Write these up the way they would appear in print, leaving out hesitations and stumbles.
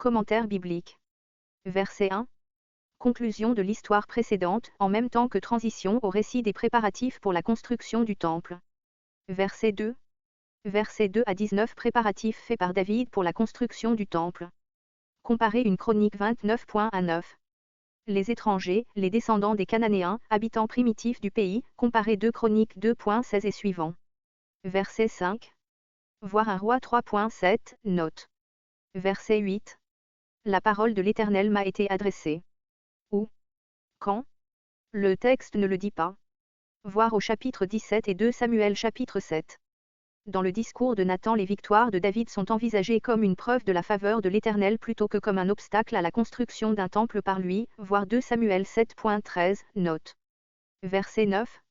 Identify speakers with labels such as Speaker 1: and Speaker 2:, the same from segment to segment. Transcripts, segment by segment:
Speaker 1: Commentaire biblique. Verset 1. Conclusion de l'histoire précédente, en même temps que transition au récit des préparatifs pour la construction du temple. Verset 2. Versets 2 à 19. Préparatifs faits par David pour la construction du temple. Comparer une chronique 29.19. Les étrangers, les descendants des Cananéens, habitants primitifs du pays, comparer 2 Chroniques 2.16 et suivants. Verset 5. Voir un roi 3.7, note. Verset 8. La parole de l'Éternel m'a été adressée. Où? Quand? Le texte ne le dit pas. Voir au chapitre 17 et 2 Samuel chapitre 7. Dans le discours de Nathan, les victoires de David sont envisagées comme une preuve de la faveur de l'Éternel plutôt que comme un obstacle à la construction d'un temple par lui, voir 2 Samuel 7.13, note. Verset 9.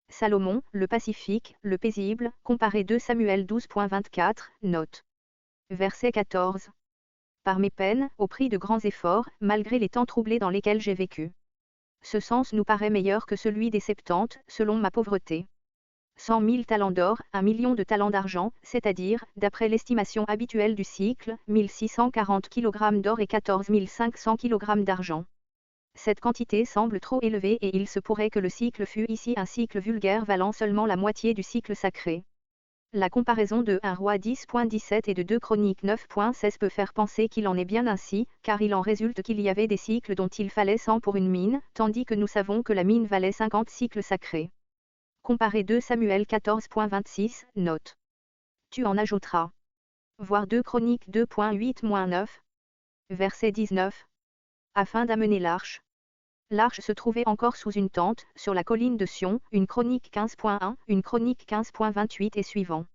Speaker 1: Salomon, le pacifique, le paisible, comparé 2 Samuel 12.24, note. Verset 14. Par mes peines, au prix de grands efforts, malgré les temps troublés dans lesquels j'ai vécu. Ce sens nous paraît meilleur que celui des 70, selon ma pauvreté. 100 000 talents d'or, 1 million de talents d'argent, c'est-à-dire, d'après l'estimation habituelle du cycle, 1640 kg d'or et 14 500 kg d'argent. Cette quantité semble trop élevée et il se pourrait que le cycle fût ici un cycle vulgaire valant seulement la moitié du cycle sacré. La comparaison de 1 Roi 10.17 et de 2 Chroniques 9.16 peut faire penser qu'il en est bien ainsi, car il en résulte qu'il y avait des cycles dont il fallait 100 pour une mine, tandis que nous savons que la mine valait 50 cycles sacrés. Comparer 2 Samuel 14.26, note. Tu en ajouteras. Voir 2 Chroniques 2.8-9. Verset 19. Afin d'amener l'arche. L'arche se trouvait encore sous une tente, sur la colline de Sion, une chronique 15.1, une chronique 15.28 et suivant.